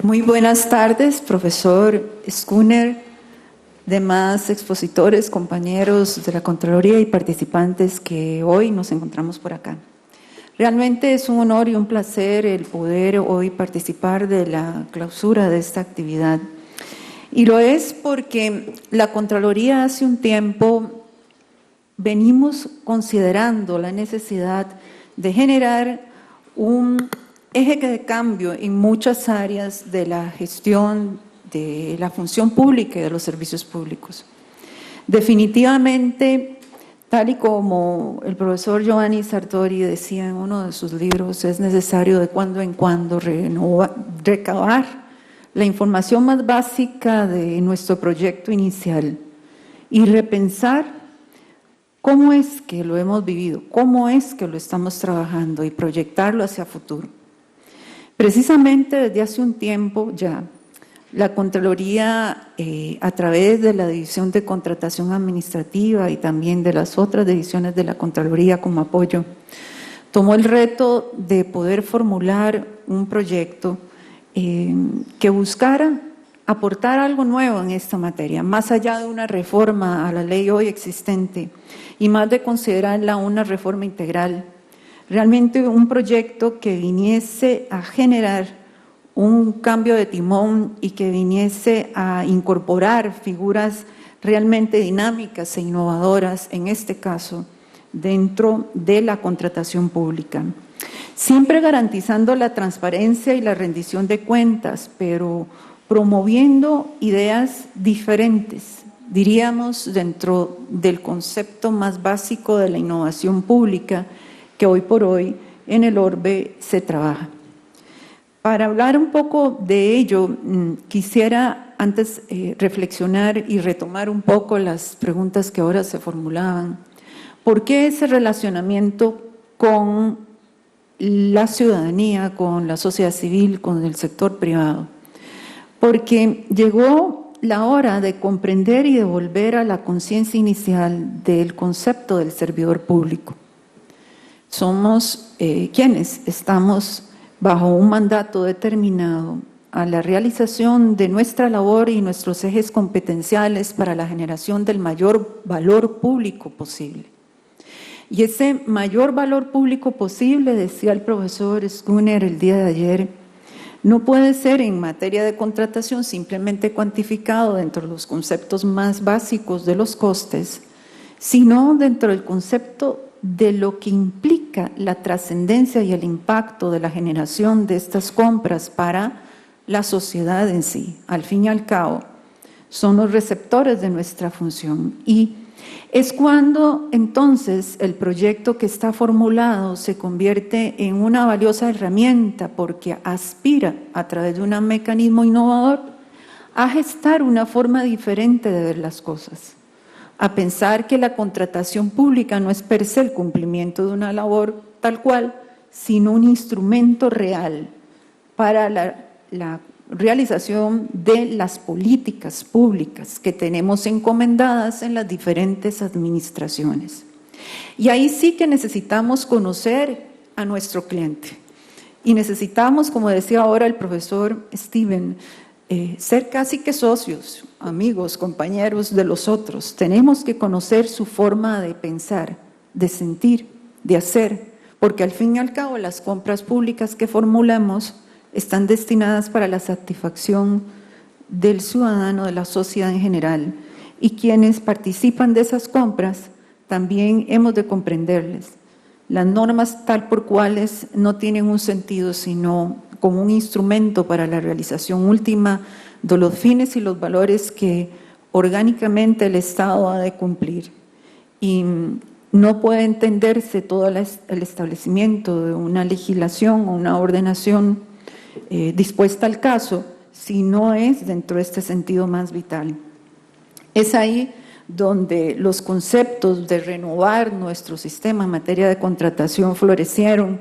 Muy buenas tardes, profesor Schooner, demás expositores, compañeros de la Contraloría y participantes que hoy nos encontramos por acá. Realmente es un honor y un placer el poder hoy participar de la clausura de esta actividad. Y lo es porque la Contraloría hace un tiempo venimos considerando la necesidad de generar un eje de cambio en muchas áreas de la gestión de la función pública y de los servicios públicos. Definitivamente, tal y como el profesor Giovanni Sartori decía en uno de sus libros, es necesario de cuando en cuando recabar la información más básica de nuestro proyecto inicial y repensar cómo es que lo hemos vivido, cómo es que lo estamos trabajando y proyectarlo hacia futuro. Precisamente desde hace un tiempo ya, la Contraloría, a través de la División de Contratación Administrativa y también de las otras divisiones de la Contraloría como apoyo, tomó el reto de poder formular un proyecto que buscara aportar algo nuevo en esta materia, más allá de una reforma a la ley hoy existente y más de considerarla una reforma integral. Realmente un proyecto que viniese a generar un cambio de timón y que viniese a incorporar figuras realmente dinámicas e innovadoras, en este caso, dentro de la contratación pública. Siempre garantizando la transparencia y la rendición de cuentas, pero promoviendo ideas diferentes, diríamos, dentro del concepto más básico de la innovación pública, que hoy por hoy en el Orbe se trabaja. Para hablar un poco de ello, quisiera antes reflexionar y retomar un poco las preguntas que ahora se formulaban. ¿Por qué ese relacionamiento con la ciudadanía, con la sociedad civil, con el sector privado? Porque llegó la hora de comprender y de volver a la conciencia inicial del concepto del servidor público. Somos quienes estamos bajo un mandato determinado a la realización de nuestra labor y nuestros ejes competenciales para la generación del mayor valor público posible. Y ese mayor valor público posible, decía el profesor Schooner el día de ayer, no puede ser en materia de contratación simplemente cuantificado dentro de los conceptos más básicos de los costes, sino dentro del concepto de lo que implica la trascendencia y el impacto de la generación de estas compras para la sociedad en sí. Al fin y al cabo, son los receptores de nuestra función. Y es cuando entonces el proyecto que está formulado se convierte en una valiosa herramienta porque aspira a través de un mecanismo innovador a gestar una forma diferente de ver las cosas, a pensar que la contratación pública no es per se el cumplimiento de una labor tal cual, sino un instrumento real para la realización de las políticas públicas que tenemos encomendadas en las diferentes administraciones. Y ahí sí que necesitamos conocer a nuestro cliente y necesitamos, como decía ahora el profesor Steven, ser casi que socios, amigos, compañeros de los otros. Tenemos que conocer su forma de pensar, de sentir, de hacer, porque al fin y al cabo las compras públicas que formulamos están destinadas para la satisfacción del ciudadano, de la sociedad en general. Y quienes participan de esas compras también hemos de comprenderles. Las normas tal por cuales no tienen un sentido, sino como un instrumento para la realización última de los fines y los valores que orgánicamente el Estado ha de cumplir. Y no puede entenderse todo el establecimiento de una legislación o una ordenación dispuesta al caso si no es dentro de este sentido más vital. Es ahí donde los conceptos de renovar nuestro sistema en materia de contratación florecieron.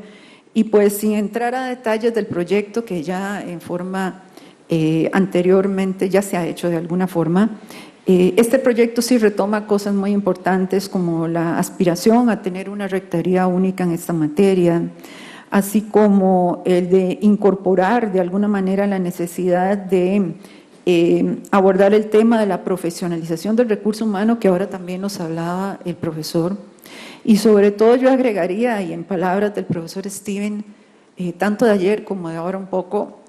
Y pues sin entrar a detalles del proyecto que ya en forma anteriormente ya se ha hecho de alguna forma, este proyecto sí retoma cosas muy importantes como la aspiración a tener una rectoría única en esta materia, así como el de incorporar de alguna manera la necesidad de abordar el tema de la profesionalización del recurso humano, que ahora también nos hablaba el profesor. Y sobre todo yo agregaría, y en palabras del profesor Steven, tanto de ayer como de ahora un poco,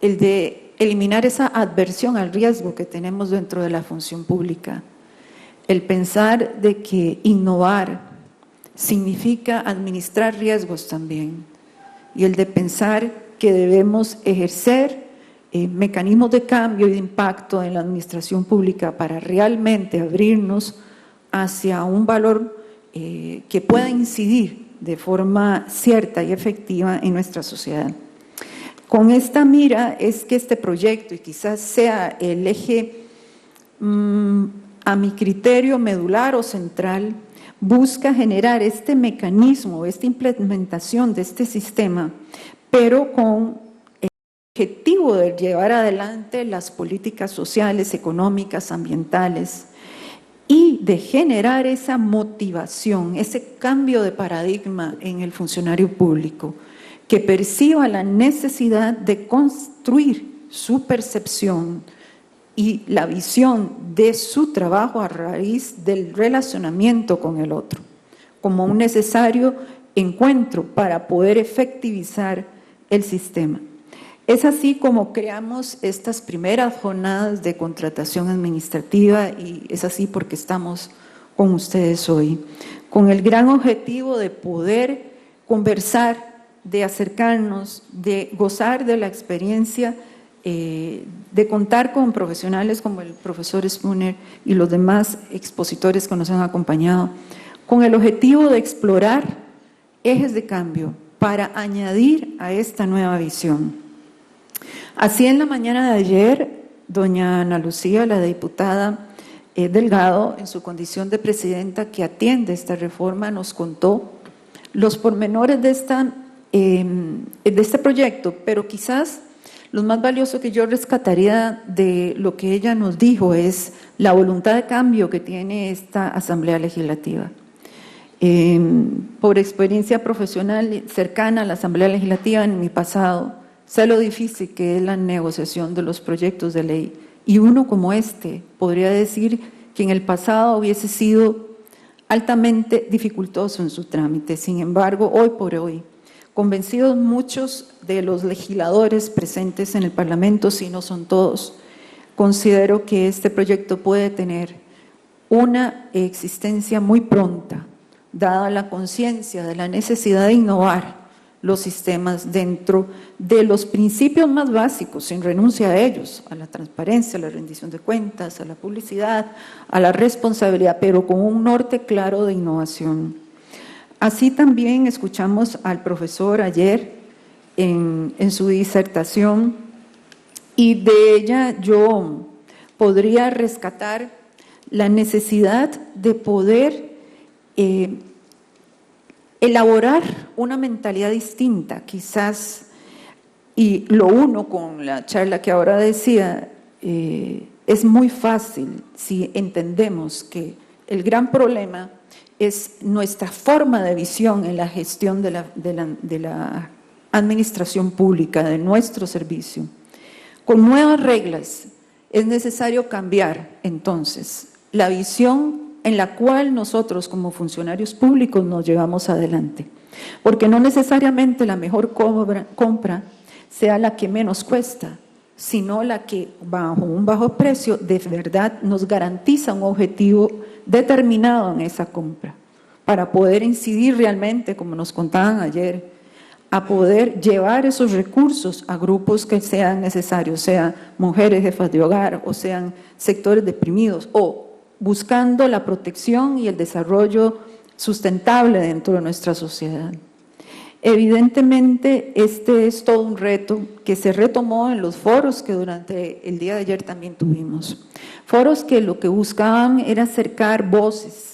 el de eliminar esa adversión al riesgo que tenemos dentro de la función pública. El pensar de que innovar significa administrar riesgos también. Y el de pensar que debemos ejercer mecanismos de cambio y de impacto en la administración pública para realmente abrirnos hacia un valor que pueda incidir de forma cierta y efectiva en nuestra sociedad. Con esta mira es que este proyecto, y quizás sea el eje, a mi criterio, medular o central, busca generar este mecanismo, esta implementación de este sistema, pero con objetivo de llevar adelante las políticas sociales, económicas, ambientales y de generar esa motivación, ese cambio de paradigma en el funcionario público, que perciba la necesidad de construir su percepción y la visión de su trabajo a raíz del relacionamiento con el otro, como un necesario encuentro para poder efectivizar el sistema. Es así como creamos estas primeras jornadas de contratación administrativa y es así porque estamos con ustedes hoy, con el gran objetivo de poder conversar, de acercarnos, de gozar de la experiencia, de contar con profesionales como el profesor Spooner y los demás expositores que nos han acompañado, con el objetivo de explorar ejes de cambio para añadir a esta nueva visión. Así en la mañana de ayer, doña Ana Lucía, la diputada Delgado, en su condición de presidenta que atiende esta reforma, nos contó los pormenores de este proyecto, pero quizás lo más valioso que yo rescataría de lo que ella nos dijo es la voluntad de cambio que tiene esta Asamblea Legislativa. Por experiencia profesional cercana a la Asamblea Legislativa en mi pasado, sé lo difícil que es la negociación de los proyectos de ley. Y uno como este podría decir que en el pasado hubiese sido altamente dificultoso en su trámite. Sin embargo, hoy por hoy, convencidos muchos de los legisladores presentes en el Parlamento, si no son todos, considero que este proyecto puede tener una existencia muy pronta, dada la conciencia de la necesidad de innovar los sistemas dentro de los principios más básicos, sin renuncia a ellos, a la transparencia, a la rendición de cuentas, a la publicidad, a la responsabilidad, pero con un norte claro de innovación. Así también escuchamos al profesor ayer en su disertación y de ella yo podría rescatar la necesidad de poder elaborar una mentalidad distinta, quizás, y lo uno con la charla que ahora decía, es muy fácil si entendemos que el gran problema es nuestra forma de visión en la gestión de la administración pública, de nuestro servicio. Con nuevas reglas es necesario cambiar, entonces, la visión en la cual nosotros como funcionarios públicos nos llevamos adelante. Porque no necesariamente la mejor compra sea la que menos cuesta, sino la que bajo un bajo precio de verdad nos garantiza un objetivo determinado en esa compra, para poder incidir realmente, como nos contaban ayer, a poder llevar esos recursos a grupos que sean necesarios, sean mujeres jefas de hogar o sean sectores deprimidos, o buscando la protección y el desarrollo sustentable dentro de nuestra sociedad. Evidentemente, este es todo un reto que se retomó en los foros que durante el día de ayer también tuvimos. Foros que lo que buscaban era acercar voces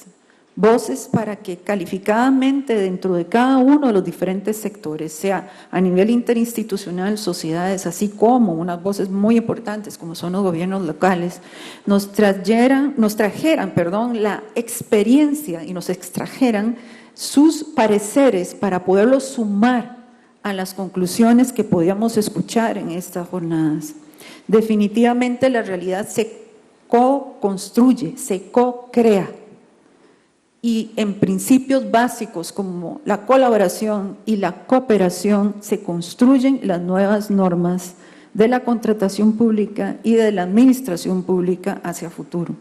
para que calificadamente dentro de cada uno de los diferentes sectores, sea a nivel interinstitucional, sociedades, así como unas voces muy importantes como son los gobiernos locales, nos trajeran la experiencia y nos extrajeran sus pareceres para poderlos sumar a las conclusiones que podíamos escuchar en estas jornadas. Definitivamente la realidad se co-construye, se co-crea. Y en principios básicos como la colaboración y la cooperación se construyen las nuevas normas de la contratación pública y de la administración pública hacia futuro.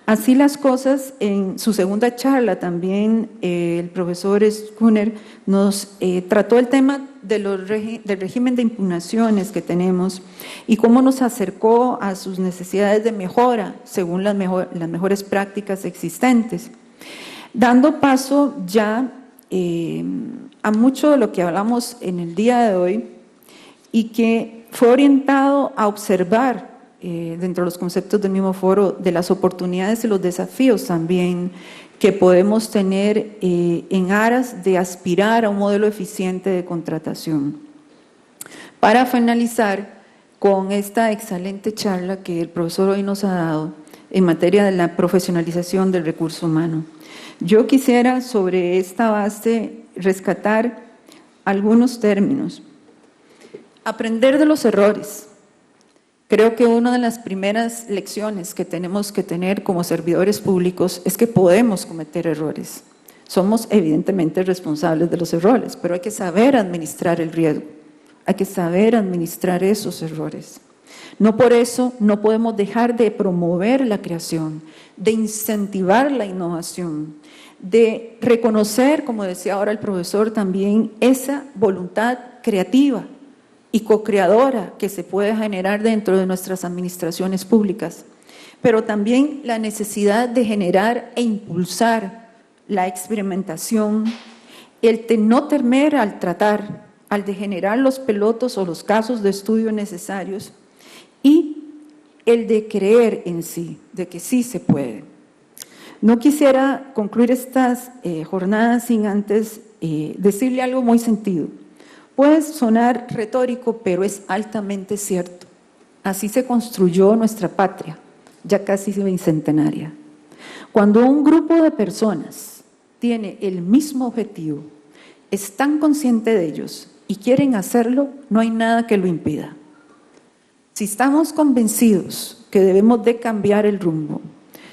Así las cosas, en su segunda charla también el profesor Schooner nos trató el tema del régimen de impugnaciones que tenemos y cómo nos acercó a sus necesidades de mejora según las mejores prácticas existentes, dando paso ya a mucho de lo que hablamos en el día de hoy y que fue orientado a observar dentro de los conceptos del mismo foro, de las oportunidades y los desafíos también que podemos tener en aras de aspirar a un modelo eficiente de contratación. Para finalizar con esta excelente charla que el profesor hoy nos ha dado en materia de la profesionalización del recurso humano, yo quisiera sobre esta base rescatar algunos términos. Aprender de los errores. Creo que una de las primeras lecciones que tenemos que tener como servidores públicos es que podemos cometer errores. Somos evidentemente responsables de los errores, pero hay que saber administrar el riesgo, hay que saber administrar esos errores. No por eso no podemos dejar de promover la creación, de incentivar la innovación, de reconocer, como decía ahora el profesor también, esa voluntad creativa y co-creadora que se puede generar dentro de nuestras administraciones públicas, pero también la necesidad de generar e impulsar la experimentación, el de no temer al tratar, al de generar los pilotos o los casos de estudio necesarios y el de creer en sí, de que sí se puede. No quisiera concluir estas jornadas sin antes decirle algo muy sentido. Puede sonar retórico, pero es altamente cierto. Así se construyó nuestra patria, ya casi bicentenaria. Cuando un grupo de personas tiene el mismo objetivo, es tan consciente de ellos y quieren hacerlo, no hay nada que lo impida. Si estamos convencidos que debemos de cambiar el rumbo,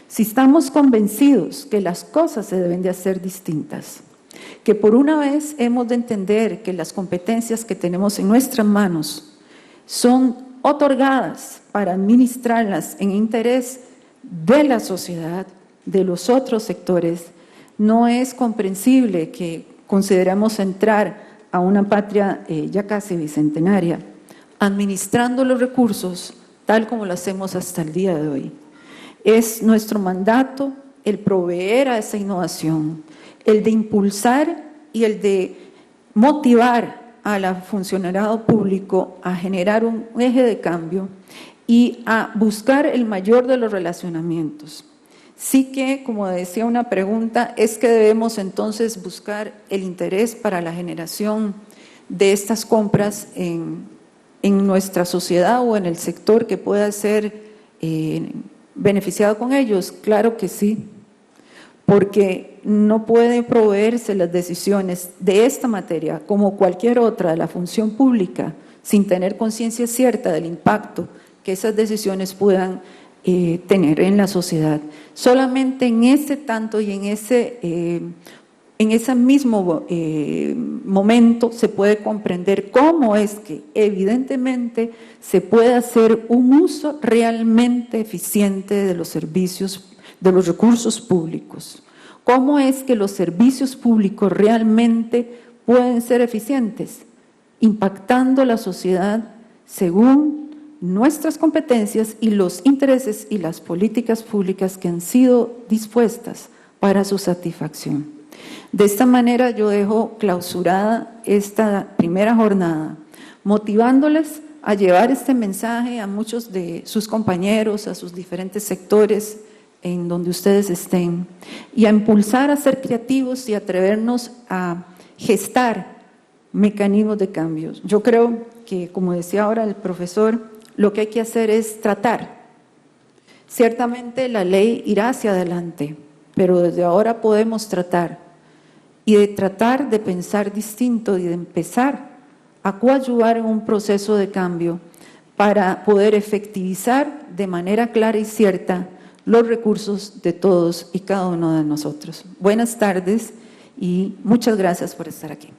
si estamos convencidos que las cosas se deben de hacer distintas, que por una vez hemos de entender que las competencias que tenemos en nuestras manos son otorgadas para administrarlas en interés de la sociedad, de los otros sectores, no es comprensible que consideremos entrar a una patria ya casi bicentenaria, administrando los recursos tal como lo hacemos hasta el día de hoy. Es nuestro mandato el proveer a esa innovación, el de impulsar y el de motivar al funcionariado público a generar un eje de cambio y a buscar el mayor de los relacionamientos. Sí que, como decía una pregunta, es que debemos entonces buscar el interés para la generación de estas compras en nuestra sociedad o en el sector que pueda ser beneficiado con ellos. Claro que sí, porque no pueden proveerse las decisiones de esta materia como cualquier otra de la función pública sin tener conciencia cierta del impacto que esas decisiones puedan tener en la sociedad. Solamente en ese tanto y en ese mismo momento se puede comprender cómo es que evidentemente se puede hacer un uso realmente eficiente de los servicios, de los recursos públicos. ¿Cómo es que los servicios públicos realmente pueden ser eficientes? Impactando la sociedad según nuestras competencias y los intereses y las políticas públicas que han sido dispuestas para su satisfacción. De esta manera yo dejo clausurada esta primera jornada, motivándoles a llevar este mensaje a muchos de sus compañeros, a sus diferentes sectores en donde ustedes estén, y a impulsar a ser creativos y atrevernos a gestar mecanismos de cambios. Yo creo que, como decía ahora el profesor, lo que hay que hacer es tratar. Ciertamente la ley irá hacia adelante, pero desde ahora podemos tratar, y de tratar de pensar distinto y de empezar a coadyuvar en un proceso de cambio para poder efectivizar de manera clara y cierta los recursos de todos y cada uno de nosotros. Buenas tardes y muchas gracias por estar aquí.